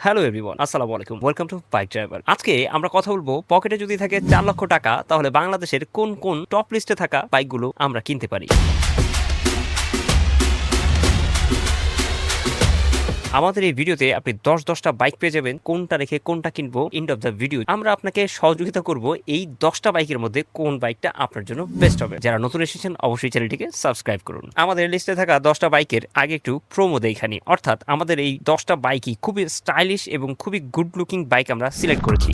Hello everyone, আসসালামু আলাইকুম। Welcome to bike driver. আজকে আমরা কথা বলবো পকেটে যদি থাকে ৪ লক্ষ টাকা তাহলে বাংলাদেশের কোন কোন টপ লিস্টে থাকা বাইকগুলো আমরা কিনতে পারি। আমাদের এই ভিডিওতে আপনি ১০টা বাইক পেয়ে যাবেন, কোনটা রেখে কোনটা কিনবো। এন্ড অফ দ্য ভিডিও আমরা আপনাকে সহযোগিতা করব এই ১০টা বাইকের মধ্যে কোন বাইকটা আপনার জন্য বেস্ট হবে। যারা নতুন এসেছেন অবশ্যই চ্যানেলটিকে সাবস্ক্রাইব করুন। আমাদের লিস্টে থাকা ১০টা বাইকের আগে একটু প্রোমো দেখানি, অর্থাৎ আমাদের এই ১০টা বাইকই খুবই স্টাইলিশ এবং খুবই গুড লুকিং বাইক আমরা সিলেক্ট করেছি।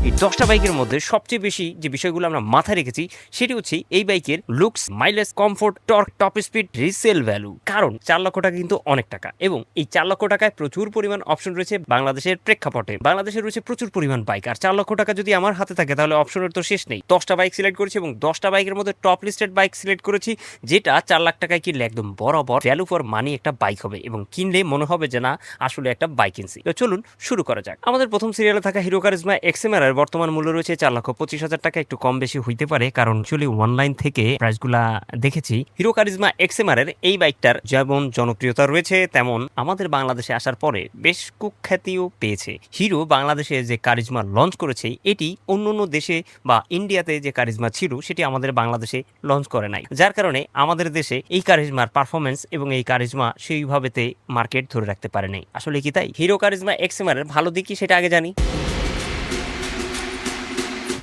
এই ১০টা বাইকের মধ্যে সবচেয়ে বেশি যে বিষয়গুলো আমরা মাথায় রেখেছি সেটি হচ্ছে এই বাইকের looks, mileage, comfort, torque, top speed, resale value. কারণ ৪ লক্ষ টাকা কিন্তু অনেক টাকা এবং এই ৪ লক্ষ টাকায় প্রচুর পরিমাণ অপশন রয়েছে বাংলাদেশের প্রেক্ষাপটে। বাংলাদেশে রয়েছে প্রচুর পরিমাণ বাইক, আর ৪ লক্ষ টাকা যদি আমার হাতে থাকে তাহলে অপশনের তো শেষ নেই। ১০টা বাইক সিলেক্ট করেছি এবং ১০টা বাইকের মধ্যে টপ লিস্টেড বাইক সিলেক্ট করেছি, যেটা ৪ লাখ টাকায় কিনলে একদম বরাবর ভ্যালু ফর মানি একটা বাইক হবে এবং কিনলে মনে হবে যে না আসলে একটা বাইক কিনছি। তো চলুন শুরু করা যাক। আমাদের প্রথম সিরিয়ালে থাকা হিরো কারিজমা এক্সএমআর এর বর্তমান মূল্য রয়েছে ৪,২৫,০০০ টাকা। একটু কম বেশি হইতে পারে কারণ অ্যাকচুয়ালি অনলাইন থেকে প্রাইসগুলা দেখেছি। হিরো কারিজমা এক্সএমআর এর এই বাইকটার যেমন জনপ্রিয়তা রয়েছে তেমন আমাদের বাংলাদেশে আসার পরে বেশ কুখ্যাতিও পেয়েছে। হিরো বাংলাদেশে যে কারিজমা লঞ্চ করেছে এটি অন্য দেশে বা ইন্ডিয়াতে যে কারিজমা ছিল সেটি আমাদের বাংলাদেশে লঞ্চ করে নাই, যার কারণে আমাদের দেশে এই কারিজমার পারফরমেন্স এবং এই কারিজমা সেইভাবেতে মার্কেট ধরে রাখতে পারে নাই। আসলে কি তাই? হিরো কারিজমা এক্সএমআর এর ভালো দিক কি সেটা আগে জানি।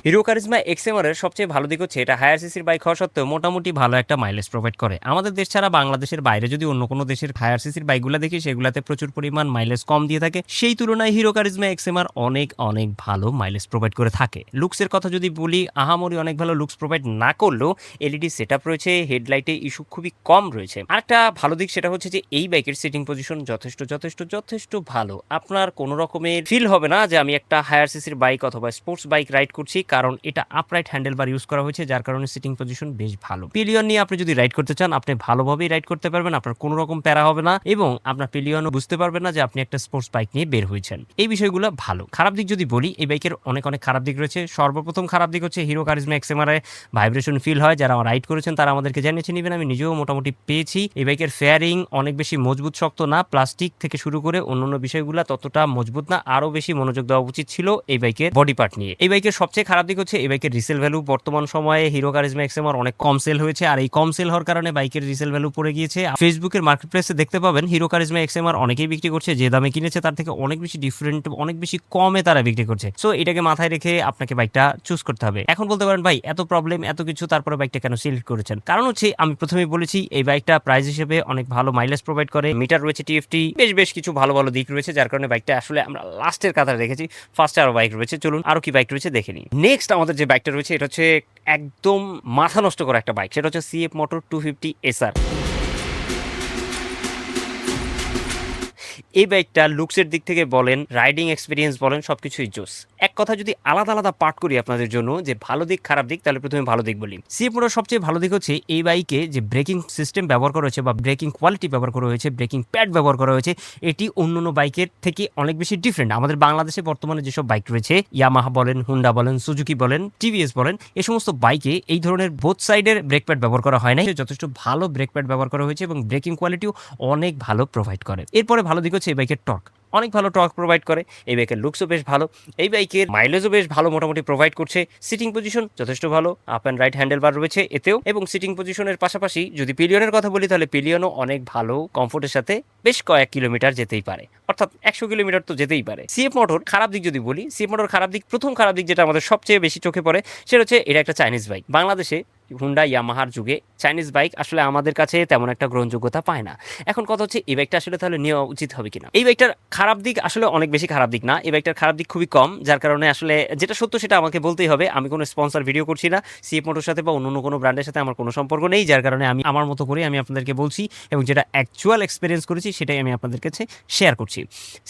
হিরো কারিজমা এক্সএমআর এর সবচেয়ে ভালো দিক হচ্ছে এটা হায়ার সিসির বাইক হওয়া সত্ত্বেও মোটামুটি ভালো একটা মাইলেজ প্রোভাইড করে। আমাদের দেশ ছাড়া বাংলাদেশের বাইরে যদি অন্য কোনো দেশের হায়ার সিসির বাইকগুলো দেখি সেগুলোতে প্রচুর পরিমাণ মাইলেজ কম দিয়ে থাকে, সেই তুলনায় হিরো কারিজমা এক্সএমআর অনেক ভালো মাইলেজ প্রোভাইড করে থাকে। লুকসের কথা যদি বলি, আহামরি অনেক ভালো লুকস প্রোভাইড না করলেও এলইডি সেটআপ রয়েছে, হেডলাইটে ইস্যু খুবই কম রয়েছে। আরেকটা ভালো দিক সেটা হচ্ছে যে এই বাইকের সিটিং পজিশন যথেষ্ট ভালো। আপনার কোনো রকমের ফিল হবে না যে আমি একটা হায়ার সিসির বাইক অথবা স্পোর্টস বাইক রাইড করছি, কারণ এটা আপরাইট হ্যান্ডেলবার ইউজ করা হয়েছে, যার কারণে সিটিং পজিশন বেশ ভালো। পিলিয়ন নিয়ে আপনি যদি রাইড করতে চান আপনি ভালোভাবেই রাইড করতে পারবেন, আপনার কোনো রকম প্যারা হবে না এবং আপনার পিলিয়নও বুঝতে পারবেন না যে আপনি একটা স্পোর্টস বাইক নিয়ে বের হয়েছেন। এই বিষয়গুলো ভালো। খারাপ দিক যদি বলি, এই বাইকের অনেক খারাপ দিক রয়েছে। সর্বপ্রথম খারাপ দিক হচ্ছে হিরো কারিজমা এক্সএমআর এ ভাইব্রেশন ফিল হয়। যারা রাইড করেছেন তারা আমাদেরকে জানিয়েছেন, ইভেন আমি নিজেও মোটামুটি পেয়েছি। এই বাইকের ফেয়ারিং অনেক বেশি মজবুত শক্ত না, প্লাস্টিক থেকে শুরু করে অন্যান্য বিষয়গুলো ততটা মজবুত না। আরো বেশি মনোযোগ দেওয়া উচিত ছিল এই বাইকের বডি পার্ট নিয়ে। এই বাইকের সবচেয়ে খারাপ দিক হচ্ছে এই বাইকের রিসেল ভ্যালু। বর্তমান সময়ে হিরো কারিজমা এক্সএমআর অনেক কম সেল হয়েছে, আর এই কম সেল হওয়ার কারণে বাইকের রিসেল ভ্যালু পড়ে গিয়েছে। ফেসবুকের মার্কেট প্লেসে দেখতে পাবেন হিরো কারিজমা এক্সএমআর অনেকেই বিক্রি করছে, যে দামে কিনেছে তার থেকে অনেক বেশি ডিফারেন্ট, অনেক বেশি কমে তারা বিক্রি করছে। সো এটাকে মাথায় রেখে আপনাকে বাইকটা চুজ করতে হবে। এখন বলতে পারেন ভাই এত প্রবলেম এত কিছু তারপরে বাইকটা কেন সিলেক্ট করেছেন? কারণ হচ্ছে আমি প্রথমেই বলেছি এই বাইকটা প্রাইস হিসেবে অনেক ভালো মাইলেজ প্রোভাইড করে, মিটার রয়েছে টিএফটি, বেশ কিছু ভালো দিক রয়েছে, যার কারণে বাইকটা আসলে আমরা লাস্টের কাতারে রেখেছি। ফার্স্টে আরো বাইক রয়েছে, চলুন আরো কি বাইক রয়েছে দেখে নিই। নেক্সট আমাদের যে বাইকটা রয়েছে এটা হচ্ছে একদম মাথা নষ্ট করা একটা বাইক, সেটা হচ্ছে সিএফ মোটর 250 এসআর। এই বাইকটা লুকসের দিক থেকে বলেন, রাইডিং এক্সপিরিয়েন্স বলেন, সবকিছুই জোস। এক কথা যদি আলাদা পার্ট করি আপনাদের জন্য যে ভালো দিক খারাপ দিক, তাহলে প্রথমে ভালো দিক বলি। সিএফ মোটর সবচেয়ে ভালো দিক হচ্ছে এই বাইকে যে ব্রেকিং সিস্টেম ব্যবহার করা হয়েছে বা ব্রেকিং কোয়ালিটি ব্যবহার করা হয়েছে, ব্রেকিং প্যাড ব্যবহার করা হয়েছে, এটি অন্যান্য বাইকের থেকে অনেক বেশি ডিফারেন্ট। আমাদের বাংলাদেশে বর্তমানে যেসব বাইক রয়েছে, ইয়ামাহা বলেন, হুন্ডা বলেন, সুজুকি বলেন, টিভিএস বলেন, এই সমস্ত বাইকে এই ধরনের বোথ সাইডের ব্রেক প্যাড ব্যবহার করা হয় না। যথেষ্ট ভালো ব্রেক প্যাড ব্যবহার করা হয়েছে এবং ব্রেকিং কোয়ালিটিও অনেক ভালো প্রোভাইড করে। এরপরে ভালো দিক হচ্ছে এই বাইকের টর্ক, অনেক ভালো টর্ক প্রোভাইড করে। এই বাইকের লুকসও বেশ ভালো, এই বাইকের মাইলেজও বেশ ভালো মোটামুটি প্রোভাইড করছে। সিটিং পজিশন যথেষ্ট ভালো, আপ অ্যান্ড রাইট হ্যান্ডেল বার রয়েছে এতেও, এবং সিটিং পজিশনের পাশাপাশি যদি পিলিয়নের কথা বলি তাহলে পিলিয়নও অনেক ভালো কমফোর্টের সাথে বেশ কয়েক কিলোমিটার যেতেই পারে, অর্থাৎ 100 কিলোমিটার তো যেতেই পারে। সিএফ মোটর খারাপ দিক যদি বলি, সিএফ মোটর খারাপ দিক, প্রথম খারাপ দিক যেটা আমাদের সবচেয়ে বেশি চোখে পড়ে সেটা হচ্ছে এটা একটা চাইনিজ বাইক। বাংলাদেশে হুন্ডা ইয়ামাহার যুগে চাইনিজ বাইক আসলে আমাদের কাছে তেমন একটা গ্রহণযোগ্যতা পায় না। এখন কথা হচ্ছে এই বাইকটা আসলে তাহলে নেওয়া উচিত হবে কিনা। এই বাইকটার খারাপ দিক আসলে অনেক বেশি খারাপ দিক না, এই বাইকটার খারাপ দিক খুবই কম, যার কারণে আসলে যেটা সত্য সেটা আমাকে বলতেই হবে। আমি কোনো স্পন্সর ভিডিও করছি না সিএফ মোটর সাথে বা অন্য কোনো ব্র্যান্ডের সাথে আমার কোনো সম্পর্ক নেই, যার কারণে আমি আমার মতো করে আমি আপনাদেরকে বলছি এবং যেটা অ্যাকচুয়াল এক্সপিরিয়েন্স করেছি সেটাই আমি আপনাদের কাছে শেয়ার করছি।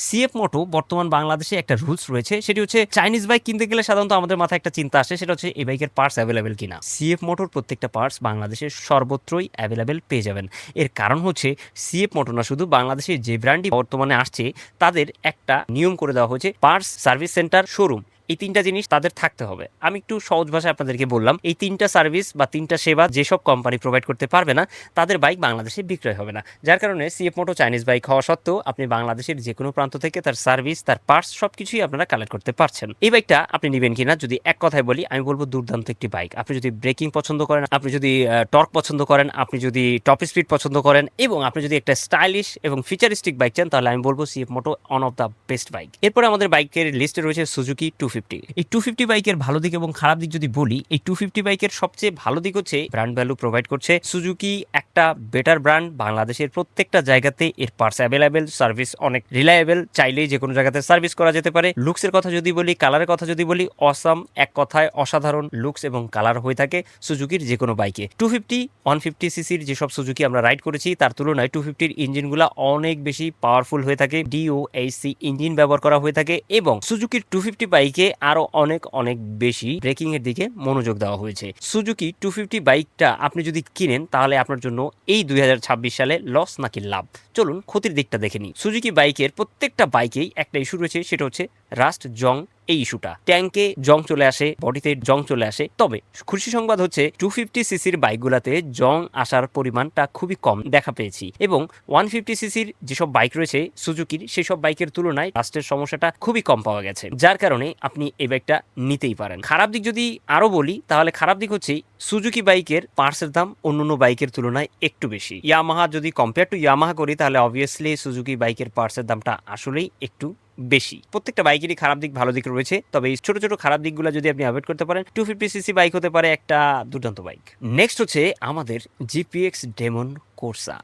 সিএফ মোটো বর্তমান বাংলাদেশে একটা রুলস রয়েছে, সেটি হচ্ছে চাইনিজ বাইক কিনতে গেলে সাধারণত আমাদের মাথায় একটা চিন্তা আসে, সেটা হচ্ছে এই বাইকের পার্টস অ্যাভেলেবেল কিনা। সিএফ মোটর প্রত্যেকটা পার্টস বাংলাদেশে সর্বত্রই অ্যাভেলেবেল পেয়ে যাবেন। এর কারণ হচ্ছে সিএফ মোটর না শুধু, বাংলাদেশের যে ব্র্যান্ডই বর্তমানে আসছে তাদের একটা নিয়ম করে দেওয়া হয়েছে, পার্টস, সার্ভিস সেন্টার, শোরুম, এই তিনটা জিনিস তাদের থাকতে হবে। আমি একটু সহজ ভাষায় আপনাদেরকে বললাম, এই তিনটা সার্ভিস বা তিনটা সেবা যেসব কোম্পানি প্রোভাইড করতে পারবে না তাদের বাইক বাংলাদেশে বিক্রয় হবে না। যার কারণে সিএফ মোটো চাইনিজ বাইক হওয়া সত্ত্বেও আপনি বাংলাদেশের যে কোনো প্রান্ত থেকে তার সার্ভিস, তার পার্টস সবকিছুই আপনারা কালেক্ট করতে পারছেন। এই বাইকটা আপনি নেবেন কিনা যদি এক কথায় বলি, আমি বলবো দুর্দান্ত একটি বাইক। আপনি যদি ব্রেকিং পছন্দ করেন, আপনি যদি টর্ক পছন্দ করেন, আপনি যদি টপ স্পিড পছন্দ করেন এবং আপনি যদি একটা স্টাইলিশ এবং ফিচারিস্টিক বাইক চান, তাহলে আমি বলবো CF Moto one of the best bike. এরপরে আমাদের বাইকের লিস্টে রয়েছে সুজুকি 250। এই 250 বাইকের ভালো দিক এবং খারাপ দিক যদি বলি, এই 250 বাইকের সবচেয়ে ভালো দিক হচ্ছে ব্র্যান্ড ভ্যালু প্রোভাইড করছে। সুজুকি একটা বেটার ব্র্যান্ড, বাংলাদেশের প্রত্যেকটা জায়গাতে এর পার্টস অ্যাভেলেবেল, সার্ভিস অনেক রিলায়েবল, চাইলেই যে কোনো জায়গাতে সার্ভিস করা যেতে পারে। লুকসের কথা যদি বলি, কালারের কথা যদি বলি, অসাম, এক কথায় অসাধারণ লুকস এবং কালার হয়ে থাকে সুজুকির যে কোনো বাইকে। 250 150 সিসির যেসব সুজুকি আমরা রাইড করেছি তার তুলনায় 250-র ইঞ্জিনগুলো অনেক বেশি পাওয়ারফুল হয়ে থাকে, ডিওএইচসি ইঞ্জিন ব্যবহার করা হয়ে থাকে এবং সুজুকির 250 বাইকে আরো অনেক অনেক বেশি ব্রেকিং এর দিকে মনোযোগ দেওয়া হয়েছে। সুজুকি 250 বাইকটা আপনি যদি কিনেন তাহলে আপনার জন্য এই 2026 সালে লস নাকি লাভ, চলুন ক্ষতির দিকটা দেখে নিই। সুজুকি বাইকের প্রত্যেকটা বাইকেই একটা ইস্যু রয়েছে, সেটা হচ্ছে রাস্ট, জং। এই ইস্যুটা, ট্যাঙ্কে জং চলে আসে, বডিতে জং চলে আসে। তবে খুশি সংবাদ হচ্ছে 250 সিসির বাইকগুলোতে জং আসার পরিমাণটা খুবই কম দেখা পেয়েছি এবং 150 সিসির যেসব বাইক রয়েছে সুজুকির, সেসব বাইকের তুলনায় রাস্টের সমস্যাটা খুবই কম পাওয়া গেছে, যার কারণে আপনি এই বাইকটা নিতেই পারেন। খারাপ দিক যদি আরো বলি তাহলে খারাপ দিক হচ্ছে সুজুকি বাইকের পার্টসের দাম অন্যান্য বাইকের তুলনায় একটু বেশি। ইয়ামাহা যদি কম্পেয়ার টু ইয়ামাহা করি তাহলে অবভিয়াসলি সুজুকি বাইকের পার্টসের দামটা আসলেই একটু বেশি। প্রত্যেকটা বাইকেরই খারাপ দিক ভালো দিক রয়েছে, তবে এই ছোট ছোট খারাপ দিকগুলো যদি আপনি অ্যাভয়েড করতে পারেন 250 সিসি বাইক হতে পারে একটা দুর্দান্ত বাইক। নেক্সট হচ্ছে আমাদের জিপিএক্স ডেমন কোর্সা।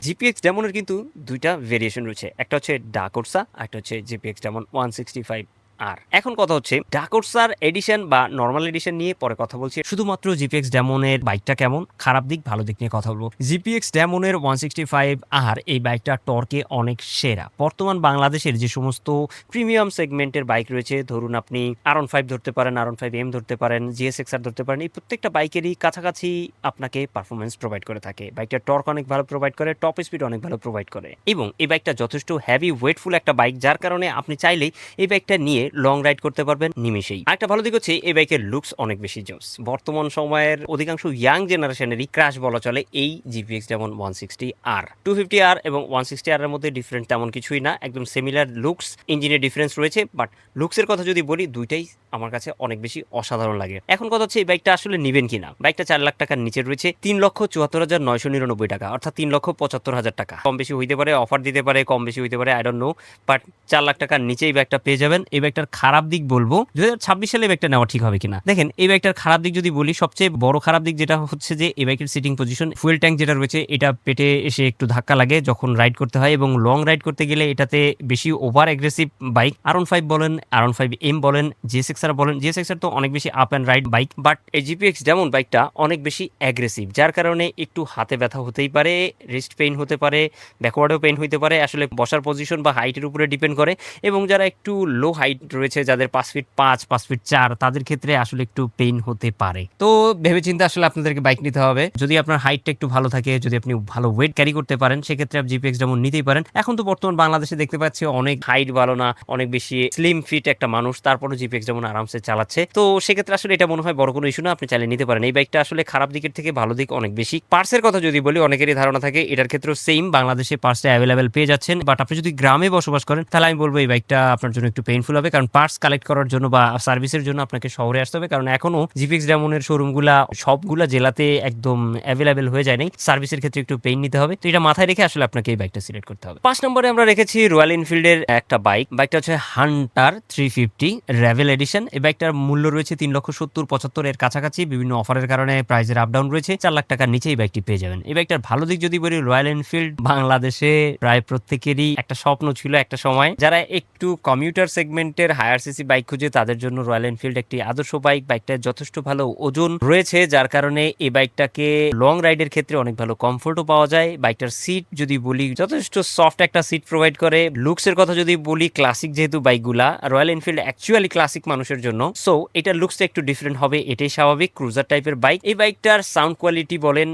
জিপিএক্স ডেমনের কিন্তু দুইটা ভেরিয়েশন রয়েছে, একটা হচ্ছে ডাকোর্সা, একটা হচ্ছে জিপিএক্স ডেমন 165 আর। এখন কথা হচ্ছে ডাকোর্সার এডিশন বা নর্মাল এডিশন নিয়ে পরে কথা বলছি, শুধুমাত্র জিপিএক্স ডেমনের বাইকটা কেমন, খারাপ দিক ভালো দিক নিয়ে কথা বলবো। জিপিএক্স ডেমনের 165 আর এই বাইকটা টর্কে অনেক সেরা। বর্তমান বাংলাদেশের যে সমস্ত প্রিমিয়াম সেগমেন্টের বাইক রয়েছে, ধরুন আপনি R15 ধরতে পারেন, R15M ধরতে পারেন, জিএসএক্সআর ধরতে পারেন, এই প্রত্যেকটা বাইকেরই কাছাকাছি আপনাকে পারফরমেন্স প্রোভাইড করে থাকে। বাইকটা টর্ক অনেক ভালো প্রোভাইড করে, টপ স্পিড অনেক ভালো প্রোভাইড করে এবং এই বাইকটা যথেষ্ট হেভি ওয়েটফুল একটা বাইক, যার কারণে আপনি চাইলেই এই বাইকটা নিয়ে লং রাইড করতে পারবেন নিমেষেই। একটা ভালো দিক হচ্ছে এই বাইকের লুকস অনেক বেশি জোস। বর্তমান সময়ের অধিকাংশ ইয়াং জেনারেশনেরই ক্রাশ বলা চলে এই জিপিএক্স যেমন 160 আর। 250 আর এবং 160 আর এর মধ্যে ডিফারেন্ট তেমন কিছুই না, একদম সিমিলার লুকস, ইঞ্জিনের ডিফারেন্স রয়েছে, বাট লুকসের কথা যদি বলি দুইটাই আমার কাছে অনেক বেশি অসাধারণ লাগে। এখন কথা হচ্ছে এই বাইকটা আসলে নিবেন কিনা। বাইকটা 4 লাখ টাকার নিচে রয়েছে, 3,74,999 টাকা, অর্থাৎ 3,75,000 টাকা। কম বেশি হইতে পারে, অফার দিতে পারে, কম বেশি হইতে পারে, I don't know, but 4 lakh টাকার নিচে এই বাইকটা পেয়ে যাবেন। এই বাইকটার খারাপ দিক বলবো 2026 সালে এই বাইকটা নেওয়া ঠিক হবে কিনা। দেখেন এই বাইকটার খারাপ দিক যদি বলি, সবচেয়ে বড় খারাপ দিক যেটা হচ্ছে যে এই বাইকের সিটিং পজিশন, ফুয়েল ট্যাঙ্ক যেটা রয়েছে এটা পেটে এসে একটু ধাক্কা লাগে যখন রাইড করতে হয় এবং লং রাইড করতে গেলে এটাতে বেশি ওভার অ্যাগ্রেসিভ বাইক, R15 বলেন, R15M বলেন, জিএসএক্সআর বলেন, জিএসএক্সআর তো অনেক বেশি up and ride bike, but এই জিপিএক্স যেমন বাইকটা অনেক বেশি অ্যাগ্রেসিভ, যার কারণে একটু হাতে ব্যথা হতেই পারে, রিস্ট পেইন হতে পারে, ব্যাকওয়ার্ডেও পেইন হতে পারে। আসলে বসার পজিশন বা হাইটের উপরে ডিপেন্ড করে এবং যারা একটু লো হাইট রয়েছে, যাদের 5 ফিট 5, 5 ফিট 4, তাদের ক্ষেত্রে আসলে একটু পেইন হতে পারে। তো ভেবেচিন্তে আসলে আপনাদেরকে বাইক নিতে হবে। যদি আপনার হাইটটা একটু ভালো থাকে, যদি আপনি ভালো ওয়েট ক্যারি করতে পারেন, সেক্ষেত্রে আপনি জিপিএক্স যেমন নিতেই পারেন। এখন তো বর্তমান বাংলাদেশে দেখতে পাচ্ছি অনেক হাইট ভালো না, অনেক বেশি স্লিম ফিট একটা মানুষ, তারপরে জিপিএক্স যেমন আরামসে চালাচ্ছে। তো সেক্ষেত্রে আসলে এটা মনে হয় বড় কোনো ইস্যু না, আপনি চাইলে নিতে পারেন। এই বাইকটা আসলে খারাপ দিকের থেকে ভালো দিক অনেক বেশি। পার্টসের কথা যদি বলি, অনেকেরই ধারণা থাকে এটার ক্ষেত্রেও সেম, বাংলাদেশে পার্টসটা অ্যাভেলেবেল পেয়ে যাচ্ছেন, বাট আপনি যদি গ্রামে বসবাস করেন তাহলে আমি বলবো এই বাইকটা আপনার জন্য একটু পেইনফুল হবে, কারণ পার্টস কালেক্ট করার জন্য বা সার্ভিসের জন্য আপনাকে শহরে আসতে হবে, কারণ এখনো জিপিএক্স ডায়মন্ডের শোরুমগুলা সবগুলা জেলাতে একদম অ্যাভেলেবেল হয়ে যায় নাই, সার্ভিসের ক্ষেত্রে একটু পেইন নিতে হবে। তো এটা মাথায় রেখে আসলে আপনাকে এই বাইকটা সিলেক্ট করতে হবে। 5 নম্বরে আমরা রেখেছি রয়্যাল এনফিল্ডের একটা বাইকটা হচ্ছে হান্টার 350 রেভেল এডিশন। এই বাইকটার মূল্য রয়েছে 3,70,75 এর কাছাকাছি। বিভিন্ন অফারের কারণে প্রাইসের আপ ডাউন রয়েছে, 4 লাখ টাকার নিচে এই বাইকটি পেয়ে যাবেন। এই বাইকটার ভালো দিক যদি বলি, রয়্যাল এনফিল্ড বাংলাদেশে প্রায় প্রত্যেকেরই একটা স্বপ্ন ছিল একটা সময়। যারা একটু কমিউটার সেগমেন্টের হায়ার সিসি বাইক খুঁজে তাদের জন্য রয়্যাল এনফিল্ড একটি আদর্শ বাইক। বাইকটার যথেষ্ট ভালো ওজন রয়েছে, যার কারণে এই বাইকটাকে লং রাইডের ক্ষেত্রে অনেক ভালো কমফোর্টও পাওয়া যায়। বাইকটার সিট যদি বলি, যথেষ্ট সফট একটা সিট প্রোভাইড করে। লুকসের কথা যদি বলি, ক্লাসিক যেহেতু বাইকগুলা, রয়্যাল এনফিল্ড অ্যাকচুয়ালি ক্লাসিক মানুষের জন্য, সো এটার লুকসটা একটু ডিফারেন্ট হবে, এটাই স্বাভাবিক। ক্রুজার টাইপের বাইক। এই বাইকটার সাউন্ড কোয়ালিটি বলেন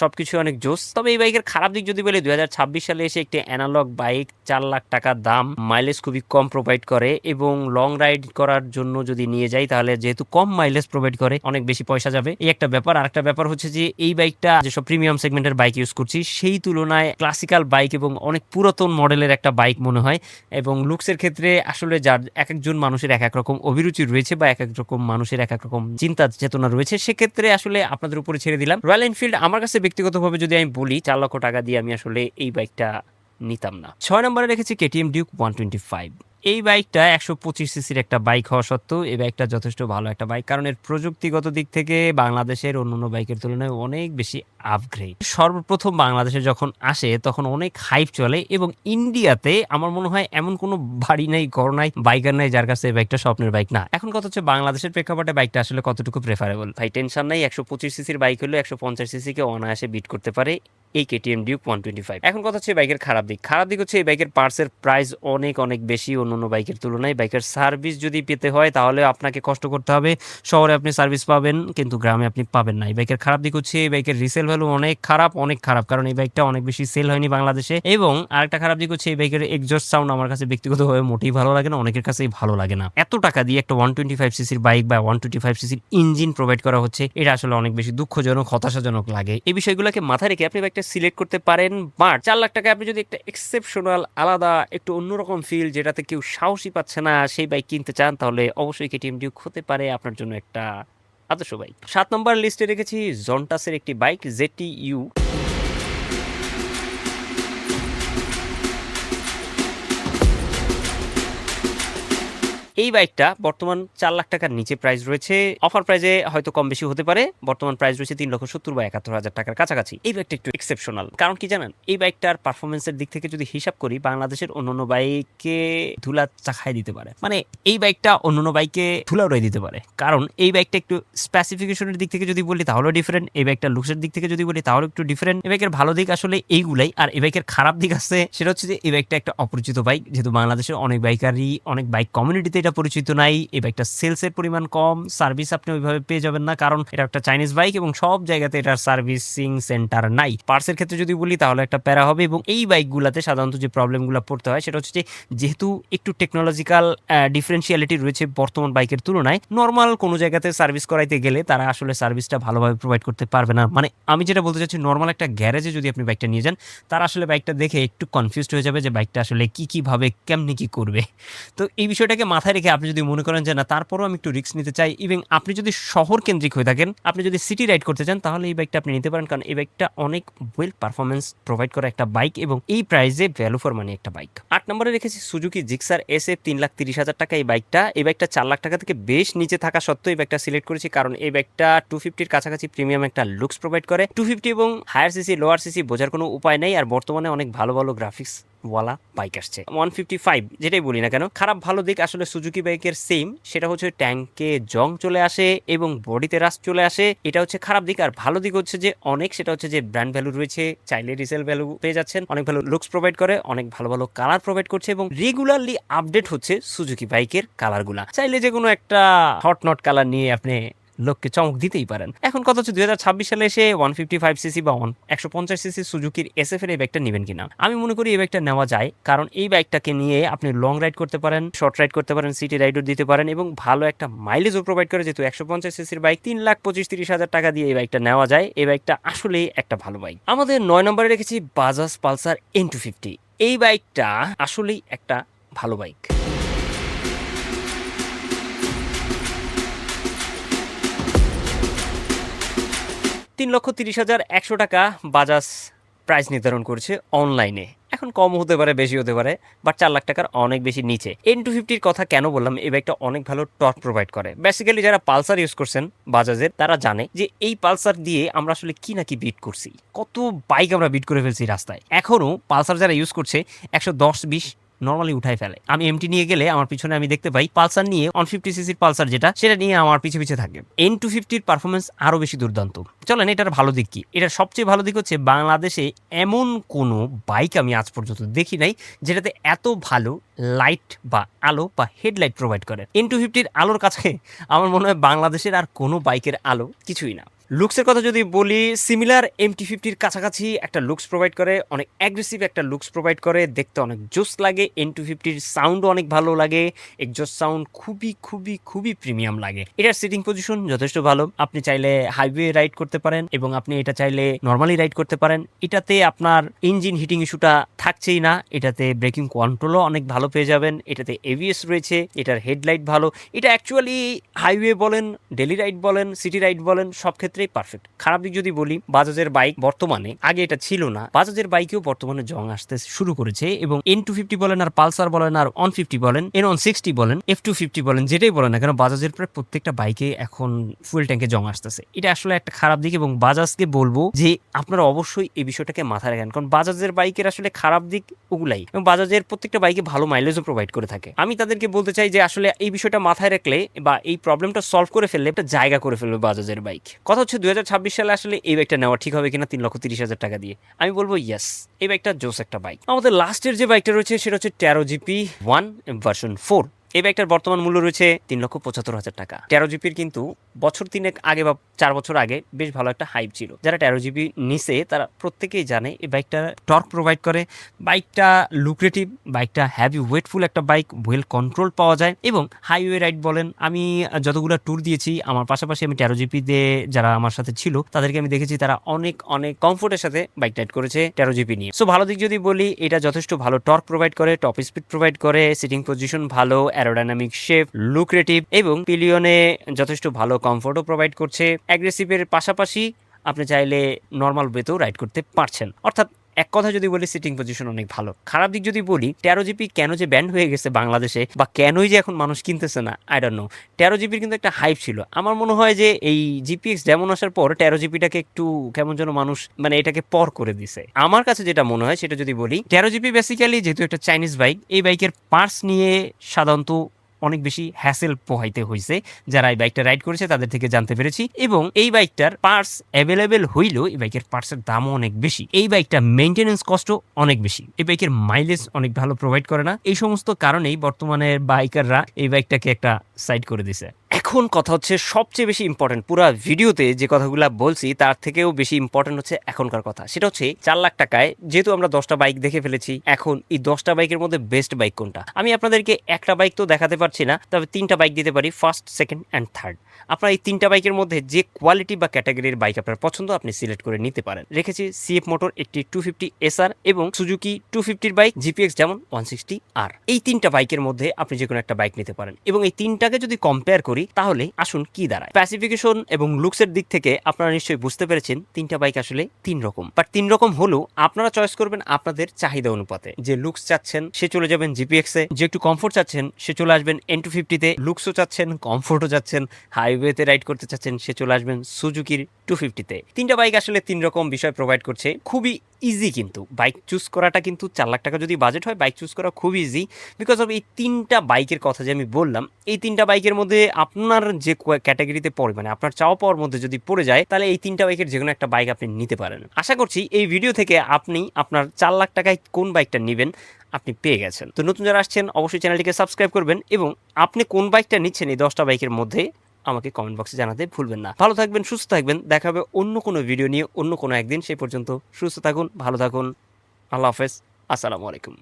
সবকিছু অনেক জোস। তবে এই বাইকের খারাপ দিক যদি বলি, 2026 সালে এসে একটি অ্যানালগ বাইক, 4 লাখ টাকা দাম, মাইলেজ খুবই কম প্রোভাইড করে এবং লং রাইড করার জন্য যদি নিয়ে যাই তাহলে যেহেতু কম মাইলেজ প্রোভাইড করে অনেক বেশি পয়সা যাবে, এই একটা ব্যাপার। আর একটা ব্যাপার হচ্ছে যে এই বাইকটা যেসব প্রিমিয়াম সেগমেন্টের বাইক ইউজ করছি সেই তুলনায় ক্লাসিক্যাল বাইক এবং অনেক পুরাতন মডেলের একটা বাইক মনে হয়। এবং লুকসের ক্ষেত্রে আসলে যার এক একজন মানুষের এক এক রকম অভিরুচি রয়েছে বা এক এক রকম মানুষের এক এক রকম চিন্তা চেতনা রয়েছে, সেক্ষেত্রে আসলে আপনাদের উপরে ছেড়ে দিলাম। রয়্যাল এনফিল্ড আমার কাছে ব্যক্তিগতভাবে যদি আমি বলি, 4 লক্ষ টাকা দিয়ে আমি আসলে এই বাইকটা নিতাম না। 6 নম্বরে রেখেছি কেটিএম ডিউক 125। এই বাইকটা 125 সিসির একটা বাইক হওয়া সত্ত্বেও এই বাইকটা যথেষ্ট ভালো একটা বাইক, কারণ এর প্রযুক্তিগত দিক থেকে বাংলাদেশের অন্যান্য বাইকের তুলনায় অনেক বেশি আপগ্রেড। সর্বপ্রথম বাংলাদেশে যখন আসে তখন অনেক হাইপ চলে এবং ইন্ডিয়াতে আমার মনে হয় এমন কোনো বাড়ি নাই, ঘর নাই, বাইকার নাই যার কাছে এই বাইকটা স্বপ্নের বাইক না। এখন কথা হচ্ছে বাংলাদেশের প্রেক্ষাপটে বাইকটা আসলে কতটুকু প্রেফারেবল। ভাই টেনশন নাই, 125 সিসির বাইক হলে 150 সিসিকে অনায়াসে বিট করতে পারে এই কেটিএম ডিউক 125। এখন কথা হচ্ছে বাইকের খারাপ দিক হচ্ছে এই বাইকের পার্টসের প্রাইস অনেক অনেক বেশি অন্যান্য বাইকের তুলনায়। বাইকের সার্ভিস যদি পেতে হয় তাহলে আপনাকে কষ্ট করতে হবে। শহরে আপনি সার্ভিস পাবেন কিন্তু গ্রামে আপনি পাবেন না। এই বাইকের খারাপ দিক হচ্ছে এই বাইকের রিসেল ভ্যালু অনেক খারাপ, কারণ এই বাইকটা অনেক বেশি সেল হয়নি বাংলাদেশে। এবং আরেকটা খারাপ দিক হচ্ছে এই বাইকের এক্সজস্ট সাউন্ড আমার কাছে ব্যক্তিগতভাবে মোটেই ভালো লাগে না, অনেকের কাছেই ভালো লাগে না। এত টাকা দিয়ে একটা 125 সিসির বাইক বা 125 সিসির ইঞ্জিন প্রোভাইড করা হচ্ছে, এটা আসলে অনেক বেশি দুঃখজনক, হতাশাজনক লাগে। এই বিষয়গুলোকে মাথায় রেখে আপনি বাইকটা সিলেক্ট করতে পারেন। বাট 4 লাখ টাকা আপনি যদি একটা এক্সেপশনাল, আলাদা, একটু অন্যরকম ফিল, যেটাতে কেউ সাহসী পাচ্ছে না, সেই বাইক কিনতে চান, তাহলে অবশ্যই কেটিএম ডিউক হতে পারে আপনার জন্য একটা আদর্শ বাইক। 7 নম্বর লিস্টে রেখেছি জন্টাসের একটি বাইক ZTU। এই বাইকটা বর্তমান 4 লাখ টাকার নিচে প্রাইস রয়েছে। অফার প্রাইসে হয়তো কম বেশি হতে পারে। বর্তমান প্রাইস রয়েছে 3,70,000 বা 71,000 টাকার কাছাকাছি। এই বাইকটা একটু এক্সেপশনাল, কারণ কি জানেন, এই বাইকটার পারফরমেন্সের দিক থেকে যদি হিসাব করি, বাংলাদেশের অন্যান্য বাইকে ধুলা চাখাই দিতে পারে। মানে এই বাইকটা অন্যান্য বাইকে ধুলা উড়াই দিতে পারে, কারণ এই বাইকটা একটু স্পেসিফিকেশনের দিক থেকে যদি বলি তাহলে ডিফারেন্ট, এই বাইকটা লুকসের দিক থেকে যদি বলি তাহলে একটু ডিফারেন্ট। এই বাইকের ভালো দিক আসলে এইগুলাই, আর এই বাইকের খারাপ দিক আছে, সেটা হচ্ছে যে এই বাইকটা একটা অপরিচিত বাইক। যেহেতু বাংলাদেশের অনেক বাইকারই, অনেক বাইক কমিউনিটিতে এটা পরিচিত নাই, এই বাইকটা সেলসের পরিমাণ কম, সার্ভিস আপনি ওইভাবে পেয়ে যাবেন না, কারণ এটা একটা চাইনিজ বাইক এবং সব জায়গাতে এটার সার্ভিসিং সেন্টার নাই। পার্টসের ক্ষেত্রে যদি বলি তাহলে একটা প্যারা হবে। এবং এই বাইকগুলোতে সাধারণত যে প্রবলেমগুলো পড়তে হয় সেটা হচ্ছে যে যেহেতু একটু টেকনোলজিক্যাল ডিফারেন্সিয়ালিটি রয়েছে বর্তমান বাইকের তুলনায়, নর্মাল কোনো জায়গাতে সার্ভিস করাইতে গেলে তারা আসলে সার্ভিসটা ভালোভাবে প্রোভাইড করতে পারবে না। মানে আমি যেটা বলতে চাচ্ছি, নর্মাল একটা গ্যারেজে যদি আপনি বাইকটা নিয়ে যান, তারা আসলে বাইকটা দেখে একটু কনফিউজড হয়ে যাবে যে বাইকটা আসলে কিভাবে কেমনি কি করবে। তো এই বিষয়টাকে মাথায় রেখে আপনি যদি মনে করেন যে না, তারপরও আমি একটু রিস্ক নিতে চাই, এবং আপনি যদি শহর কেন্দ্রিক হয়ে থাকেন, আপনি যদি সিটি রাইড করতে চান, তাহলে এই বাইকটা আপনি নিতে পারেন, কারণ এই বাইকটা অনেক ওয়েল পারফরমেন্স প্রোভাইড করা একটা বাইক এবং এই প্রাইসে ভ্যালু ফর মানি একটা বাইক। 8 নম্বরে রেখেছি সুজুকি জিক্সার SF 3,30,000 টাকা। এই বাইকটা 4 লাখ টাকা থেকে বেশ নিচে থাকা সত্ত্বেও এই বাইকটা সিলেক্ট করেছি, কারণ এই বাইকটা 250-র কাছাকাছি প্রিমিয়াম একটা লুকস প্রোভাইড করে। 250 এবং হায়ার সিসি লোয়ার সিসি বোঝার কোনো উপায় নেই, আর বর্তমানে অনেক ভালো ভালো গ্রাফিক্স ওয়ালা বাইক আসছে। 155 যেটাই বলি না কেন, খারাপ ভালো দিক আসলে সুজুকি বাইকের সেম, সেটা হচ্ছে ট্যাঙ্কে জং চলে আসে এবং বডিতে রাস্ট চলে আসে, এটা হচ্ছে খারাপ দিক। আর ভালো দিক হচ্ছে যে অনেক, সেটা হচ্ছে যে ব্র্যান্ড ভ্যালু রয়েছে, চাইলে রিসেল ভ্যালু পেয়ে যাচ্ছেন, অনেক ভালো লুকস প্রোভাইড করে, অনেক ভালো ভালো কালার প্রোভাইড করছে এবং রেগুলারলি আপডেট হচ্ছে সুজুকি বাইকের কালারগুলা। চাইলে যে কোনো একটা হট নট কালার নিয়ে আপনি লোককে চমক দিতেই পারেন। এখন কথা হচ্ছে 2026 সালে এসে 155 সিসি বা 150 সিসি সুজুকির SF এর এই বাইকটা নেবেন কিনা। আমি মনে করি এই বাইকটা নেওয়া যায়, কারণ এই বাইকটাকে নিয়ে আপনি লং রাইড করতে পারেন, শর্ট রাইড করতে পারেন, সিটি রাইডও দিতে পারেন এবং ভালো একটা মাইলেজও প্রোভাইড করে। যেহেতু 150 সিসির বাইক, 3,25,30,000 টাকা দিয়ে এই বাইকটা নেওয়া যায়। এই বাইকটা আসলেই একটা ভালো বাইক। আমাদের 9 নম্বরে রেখেছি বাজাজ পালসার N250। এই বাইকটা আসলেই একটা ভালো বাইক। 3,30,100 টাকা বাজাজ প্রাইস নির্ধারণ করেছে অনলাইনে। এখন কম হতে পারে, বেশি হতে পারে, বাট 4 লাখ টাকার অনেক বেশি নিচে। N250 এর কথা কেন বললাম? এই বাইকটা অনেক ভালো টর্ক প্রোভাইড করে। বেসিক্যালি যারা পালসার ইউজ করছেন বাজাজের, তারা জানে যে এই পালসার দিয়ে আমরা আসলে কি নাকি বিট করছি, কত বাইক আমরা বিট করে ফেলছি রাস্তায়। এখনো পালসার যারা ইউজ করছে 110-20 নর্মালি উঠাই ফেলে। আমি এমটি নিয়ে গেলে আমার পিছনে আমি দেখতে পাই পালসার নিয়ে 150 সিসির পালসার যেটা, সেটা নিয়ে আমার পিছে পিছে থাকে। N250 পারফরমেন্স আরো বেশি দুর্দান্ত। চলেন এটার ভালো দিক কি? এটার সবচেয়ে ভালো দিক হচ্ছে বাংলাদেশে এমন কোনো বাইক আমি আজ পর্যন্ত দেখি নাই যেটাতে এত ভালো লাইট বা আলো বা হেডলাইট প্রোভাইড করে। N250 আলোর কাছে আমার মনে হয় বাংলাদেশের আর কোনো বাইকের আলো কিছুই না। লুকসের কথা যদি বলি, সিমিলার MT50-র কাছাকাছি একটা লুকস প্রোভাইড করে, অনেক অ্যাগ্রেসিভ একটা লুকস প্রোভাইড করে, দেখতে অনেক জোস লাগে। N250-র সাউন্ডও অনেক ভালো লাগে, এক্সজস্ট সাউন্ড খুবই খুবই খুবই প্রিমিয়াম লাগে। এটার সিটিং পজিশন যথেষ্ট ভালো, আপনি চাইলে হাইওয়ে রাইড করতে পারেন এবং আপনি এটা চাইলে নর্মালি রাইড করতে পারেন। এটাতে আপনার ইঞ্জিন হিটিং ইস্যুটা থাকছেই না, এটাতে ব্রেকিং কন্ট্রোলও অনেক ভালো পেয়ে যাবেন, এটাতে ABS রয়েছে, এটার হেডলাইট ভালো। এটা অ্যাকচুয়ালি হাইওয়ে বলেন, ডেলি রাইড বলেন, সিটি রাইড বলেন, সব ক্ষেত্রে পারফেক্ট। খারাপ দিক যদি বলি, বাজাজের বাইক বর্তমানে, আগে এটা ছিল না, বাজাজের বাইকেও বর্তমানে জং আসতে শুরু করেছে এবং N250 বলেন আর পালসার বলেন আর 150 বলেন, N160 বলেন, F250 বলেন, যেটাই বলেন না কেন, বাজাজের প্রায় প্রত্যেকটা বাইকে এখন ফুয়েল ট্যাঙ্কে জং আসতেছে। এটা আসলে একটা খারাপ দিক এবং বাজাজকে বলবো যে আপনারা অবশ্যই এই বিষয়টাকে মাথায় রাখেন, কারণ বাজাজের বাইকের আসলে খারাপ দিক ওগুলাই এবং বাজাজের প্রত্যেকটা বাইকে ভালো মাইলেজও প্রোভাইড করে থাকে। আমি তাদেরকে বলতে চাই যে আসলে এই বিষয়টা মাথায় রাখলে বা এই প্রবলেমটা সলভ করে ফেললে একটা জায়গা করে ফেলবে বাজাজের বাইক। কথা হচ্ছে 2026 সালে আসলে এই বাইকটা নেওয়া ঠিক হবে কিনা 3,30,000 টাকা দিয়ে? আমি বলবো ইয়েস, এই বাইকটা জোস একটা বাইক। আমাদের লাস্টের যে বাইকটা রয়েছে সেটা হচ্ছে Taro GP1 ভার্সন 4। এই বাইকটার বর্তমান মূল্য রয়েছে 3,75,000 টাকা। 13 জিপির কিন্তু বছর 3 আগে বা 4 বছর আগে বেশ ভালো একটা হাইপ ছিল। যারা 13 জিবি নিছে তারা প্রত্যেকেই জানে এই বাইকটা টর্ক প্রোভাইড করে, বাইকটা লুক্রেটিভ, বাইকটা হ্যাভি ওয়েটফুল একটা বাইক, ওয়েল কন্ট্রোল পাওয়া যায় এবং হাইওয়ে রাইড বলেন, আমি যতগুলো ট্যুর দিয়েছি আমার পাশাপাশি আমি 13 জিপিতে যারা আমার সাথে ছিল তাদেরকে আমি দেখেছি তারা অনেক অনেক কমফোর্টের সাথে বাইক রাইড করেছে 13 জিপি নিয়ে। সো ভালো দিক যদি বলি, এটা যথেষ্ট ভালো টর্ক প্রোভাইড করে, টপ স্পিড প্রোভাইড করে, সিটিং পজিশন ভালো, অ্যারোডাইনামিক শেপ, লুক্রেটিভ এবং পিলিয়নে যথেষ্ট ভালো কমফোর্টও প্রোভাইড করছে। অ্যাগ্রেসিভের পাশাপাশি আপনি চাইলে নর্মাল ওয়েতেও রাইড করতে পারছেন। অর্থাৎ এক কথা যদি বলি, সিটিং পজিশন অনেক ভালো। খারাপ দিক যদি বলি, 13 জিপি কেন যে ব্যান্ড হয়ে গেছে বাংলাদেশে বা কেনই যে এখন মানুষ কিনতেছে না, আই ডোন্ট নো। 13 জিপির কিন্তু একটা হাইপ ছিল। আমার মনে হয় যে এই GPX ডেমন আসার পর 13 জিপিটাকে একটু কেমন যেন মানুষ মানে এটাকে পর করে দিছে। আমার কাছে যেটা মনে হয় সেটা যদি বলি, 13 জিপি বেসিক্যালি যেহেতু একটা চাইনিজ বাইক, এই বাইকের পার্টস নিয়ে সাধারণত অনেক বেশি হ্যাসেল পোহাইতে হয়েছে। যারা এই বাইকটা রাইড করেছে তাদের থেকে জানতে পেরেছি এবং এই বাইকটার পার্টস অ্যাভেলেবেল হইলেও এই বাইকের পার্টসের দামও অনেক বেশি। এই বাইকটা মেইনটেনেন্স কস্টও অনেক বেশি। এই বাইকের মাইলেজ অনেক ভালো প্রোভাইড করে না। এই সমস্ত কারণেই বর্তমানে বাইকাররা এই বাইকটাকে একটা সাইড করে দিছে। এখন কথা হচ্ছে সবচেয়ে বেশি ইম্পর্টেন্ট, পুরো ভিডিওতে যে কথাগুলো বলছি তার থেকেও বেশি ইম্পর্টেন্ট হচ্ছে এখনকার কথা। সেটা হচ্ছে 4 লাখ টাকায় যেহেতু আমরা 10টা বাইক দেখে ফেলেছি, এখন এই 10টা বাইকের মধ্যে বেস্ট বাইক কোনটা? আমি আপনাদেরকে একটা বাইক তো দেখাতে পারছি না, তবে 3টা বাইক দিতে পারি, ফার্স্ট, সেকেন্ড অ্যান্ড থার্ড। আপনার এই 3টা বাইকের মধ্যে যে কোয়ালিটি বা ক্যাটাগরির বাইক আপনার পছন্দ আপনি সিলেক্ট করে নিতে পারেন। রেখেছি CF মোটর একটি 250 SR এবং সুজুকি 250 বাইক GPX যেমন 160R। এই 3টা বাইকের মধ্যে আপনি যে কোনো একটা বাইক নিতে পারেন এবং এই 3টাকে যদি কম্পেয়ার করি তাহলে আসুন কি দাঁড়ায়। স্পেসিফিকেশন এবং লুকসের দিক থেকে আপনারা নিশ্চয়ই বুঝতে পেরেছেন 3টা বাইক আসলে 3 রকম, বাট 3 রকম হলেও আপনারা চয়েস করবেন আপনাদের চাহিদা অনুপাতে। যে লুকস চাচ্ছেন সে চলে যাবেন GPX এ, যে একটু কমফোর্ট চাচ্ছেন সে চলে আসবেন N250 তে, লুকসও চাচ্ছেন, কমফোর্টও চাচ্ছেন, হাইওয়েতে রাইড করতে চাচ্ছেন সে চলে আসবেন সুজুকির 250 তে। 3টা বাইক আসলে 3 রকম বিষয় প্রোভাইড করছে। খুবই ইজি কিন্তু বাইক চুজ করাটা, কিন্তু 4 লাখ টাকা যদি বাজেট হয় বাইক চুজ করা খুব ইজি, বিকজ অফ এই 3টা বাইকের কথা যে আমি বললাম, এই 3টা বাইকের মধ্যে আপনার যে ক্যাটাগরিতে পড়ে, মানে আপনার চাওয়া পাওয়ার মধ্যে যদি পড়ে যায়, তাহলে এই 3টা বাইকের যে কোনো একটা বাইক আপনি নিতে পারেন। আশা করছি এই ভিডিও থেকে আপনি আপনার 4 লাখ টাকায় কোন বাইকটা নেবেন আপনি পেয়ে গেছেন। তো নতুন যারা আসছেন অবশ্যই চ্যানেলটিকে সাবস্ক্রাইব করবেন এবং আপনি কোন বাইকটা নিচ্ছেন এই 10টা বাইকের মধ্যে আমাকে কমেন্ট বক্সে জানাতে ভুলবেন না। ভালো থাকবেন, সুস্থ থাকবেন, দেখা হবে অন্য কোনো ভিডিও নিয়ে অন্য কোনো একদিন। সেই পর্যন্ত সুস্থ থাকুন, ভালো থাকুন, আল্লাহ হাফেজ, আসসালামু আলাইকুম।